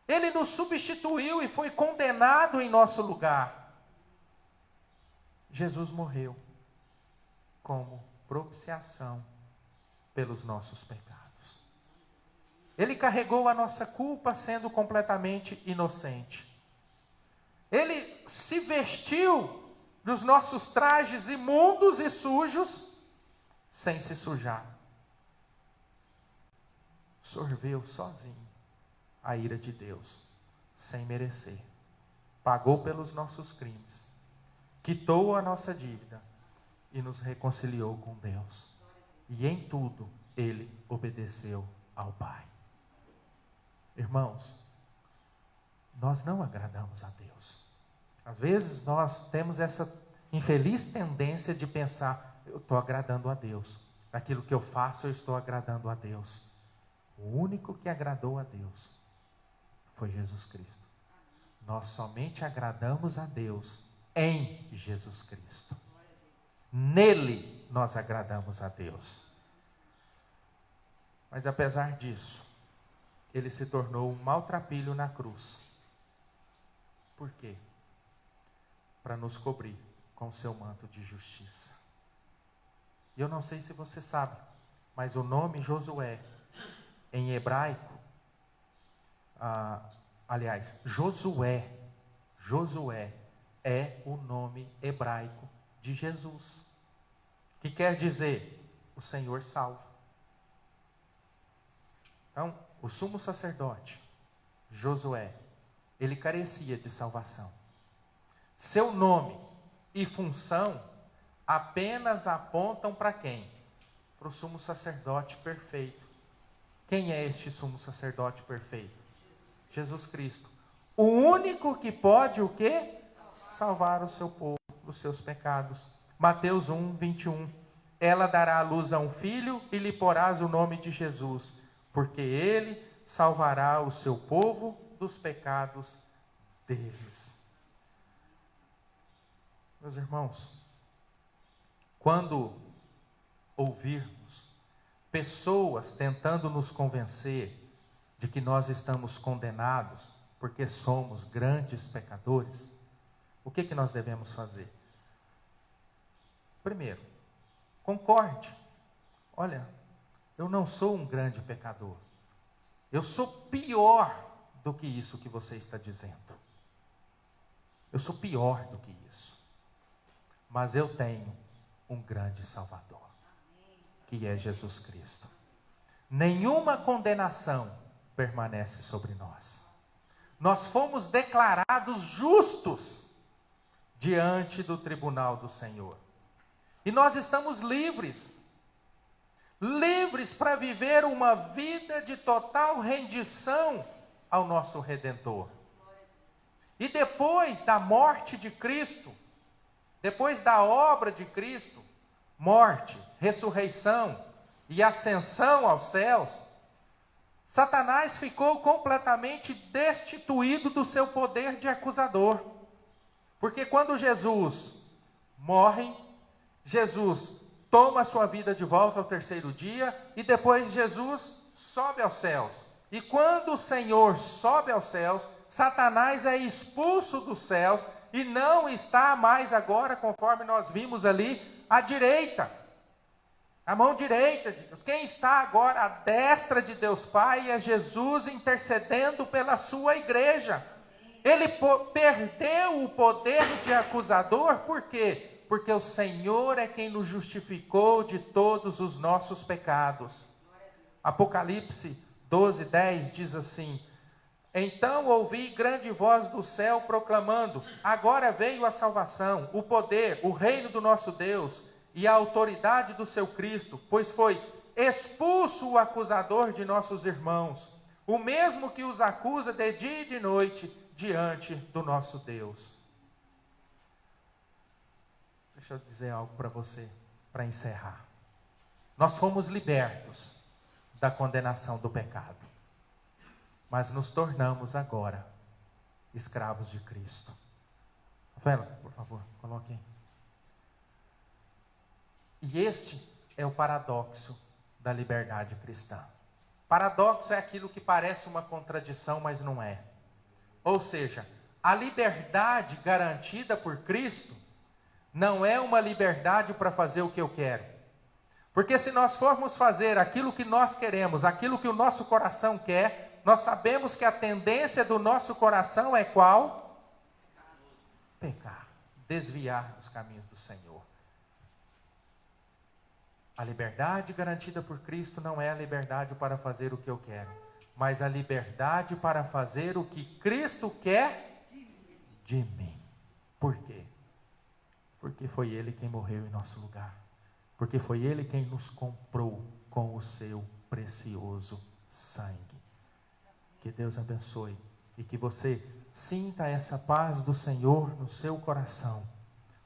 Ele nos substituiu e foi condenado em nosso lugar. Jesus morreu como propiciação pelos nossos pecados. Ele carregou a nossa culpa sendo completamente inocente. Ele se vestiu dos nossos trajes imundos e sujos sem se sujar. Sorveu sozinho a ira de Deus, sem merecer. Pagou pelos nossos crimes, quitou a nossa dívida e nos reconciliou com Deus. E em tudo ele obedeceu ao Pai. Irmãos, nós não agradamos a Deus. Às vezes nós temos essa infeliz tendência de pensar: eu estou agradando a Deus. Naquilo que eu faço, eu estou agradando a Deus. O único que agradou a Deus foi Jesus Cristo. Nós somente agradamos a Deus em Jesus Cristo. Nele nós agradamos a Deus. Mas apesar disso, ele se tornou um maltrapilho na cruz. Por quê? Para nos cobrir com o seu manto de justiça. E eu não sei se você sabe, mas o nome Josué, em hebraico, Josué é o nome hebraico de Jesus, que quer dizer, o Senhor salva. Então, o sumo sacerdote, Josué, ele carecia de salvação. Seu nome e função apenas apontam para quem? Para o sumo sacerdote perfeito. Quem é este sumo sacerdote perfeito? Jesus Cristo. O único que pode o quê? Salvar o seu povo dos seus pecados. Mateus 1, 21. Ela dará à luz a um filho e lhe porás o nome de Jesus, porque ele salvará o seu povo dos pecados deles. Meus irmãos, quando ouvirmos pessoas tentando nos convencer de que nós estamos condenados porque somos grandes pecadores, o que nós devemos fazer? Primeiro, concorde. Olha, eu não sou um grande pecador. Eu sou pior do que isso que você está dizendo. Eu sou pior do que isso. Mas eu tenho um grande Salvador, que é Jesus Cristo. Nenhuma condenação permanece sobre nós. Nós fomos declarados justos diante do tribunal do Senhor. E nós estamos livres para viver uma vida de total rendição ao nosso Redentor. E depois da morte de Cristo, depois da obra de Cristo, morte, ressurreição e ascensão aos céus, Satanás ficou completamente destituído do seu poder de acusador. Porque quando Jesus morre, Jesus toma a sua vida de volta ao terceiro dia e depois Jesus sobe aos céus. E quando o Senhor sobe aos céus, Satanás é expulso dos céus e não está mais agora, conforme nós vimos ali, à direita. A mão direita de Deus. Quem está agora à destra de Deus Pai é Jesus intercedendo pela sua igreja. Ele perdeu o poder de acusador, por quê? Porque o Senhor é quem nos justificou de todos os nossos pecados. Apocalipse 12, 10 diz assim: então ouvi grande voz do céu proclamando: agora veio a salvação, o poder, o reino do nosso Deus e a autoridade do seu Cristo, pois foi expulso o acusador de nossos irmãos, o mesmo que os acusa de dia e de noite diante do nosso Deus. Deixa eu dizer algo para você, para encerrar. Nós fomos libertos da condenação do pecado, mas nos tornamos agora escravos de Cristo. Rafaela, por favor, coloque aí. E este é o paradoxo da liberdade cristã. Paradoxo é aquilo que parece uma contradição, mas não é. Ou seja, a liberdade garantida por Cristo não é uma liberdade para fazer o que eu quero. Porque se nós formos fazer aquilo que nós queremos, aquilo que o nosso coração quer, nós sabemos que a tendência do nosso coração é qual? Pecar, desviar dos caminhos do Senhor. A liberdade garantida por Cristo não é a liberdade para fazer o que eu quero, mas a liberdade para fazer o que Cristo quer de mim. Por quê? Porque foi Ele quem morreu em nosso lugar. Porque foi Ele quem nos comprou com o seu precioso sangue. Que Deus abençoe e que você sinta essa paz do Senhor no seu coração.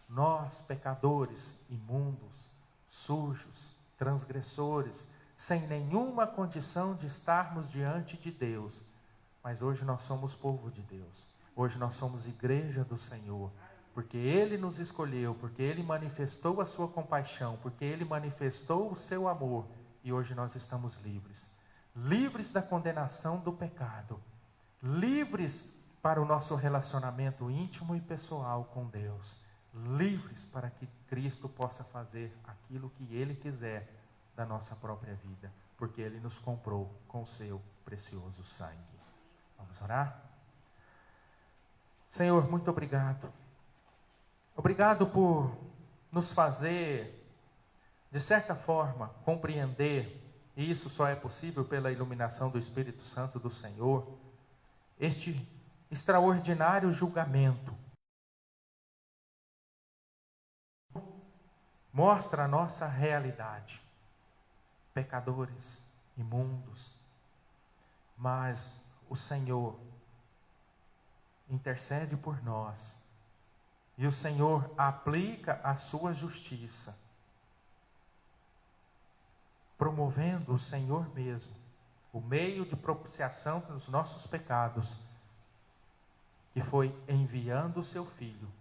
Nós, pecadores, imundos, sujos, transgressores, sem nenhuma condição de estarmos diante de Deus, mas hoje nós somos povo de Deus, hoje nós somos igreja do Senhor, porque Ele nos escolheu, porque Ele manifestou a sua compaixão, porque Ele manifestou o seu amor, e hoje nós estamos livres. livres da condenação do pecado, livres para o nosso relacionamento íntimo e pessoal com Deus, livres para que Cristo possa fazer aquilo que Ele quiser da nossa própria vida, porque Ele nos comprou com o seu precioso sangue. Vamos orar? Senhor, muito obrigado. Obrigado por nos fazer, de certa forma, compreender, e isso só é possível pela iluminação do Espírito Santo do Senhor, este extraordinário julgamento. Mostra a nossa realidade, pecadores, imundos, mas o Senhor intercede por nós, e o Senhor aplica a sua justiça, promovendo o Senhor mesmo, o meio de propiciação pelos nossos pecados, que foi enviando o seu Filho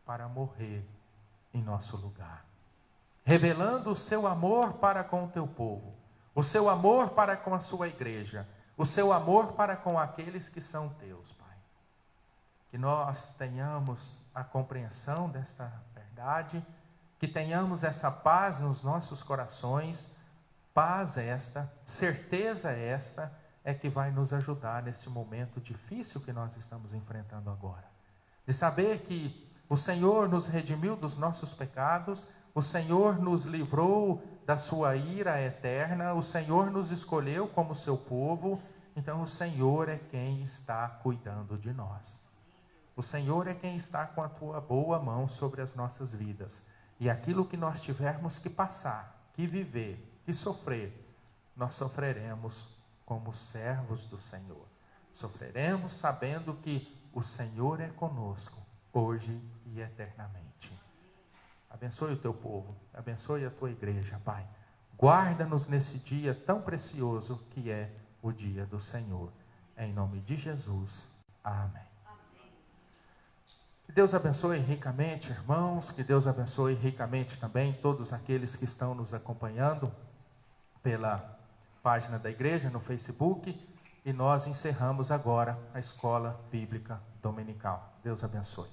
para morrer em nosso lugar, revelando o seu amor para com o teu povo, o seu amor para com a sua igreja, o seu amor para com aqueles que são teus, Pai. Que nós tenhamos a compreensão desta verdade, que tenhamos essa paz nos nossos corações, paz esta, certeza esta, é que vai nos ajudar nesse momento difícil que nós estamos enfrentando agora. De saber que o Senhor nos redimiu dos nossos pecados, o Senhor nos livrou da sua ira eterna, o Senhor nos escolheu como seu povo, então o Senhor é quem está cuidando de nós. O Senhor é quem está com a tua boa mão sobre as nossas vidas. E aquilo que nós tivermos que passar, que viver, que sofrer, nós sofreremos como servos do Senhor. Sofreremos sabendo que o Senhor é conosco, hoje e eternamente. Abençoe o teu povo, abençoe a tua igreja, Pai. Guarda-nos nesse dia tão precioso que é o dia do Senhor. Em nome de Jesus. Amém. Que Deus abençoe ricamente, irmãos, que Deus abençoe ricamente também todos aqueles que estão nos acompanhando pela página da igreja no Facebook, e nós encerramos agora a Escola Bíblica Dominical. Deus abençoe.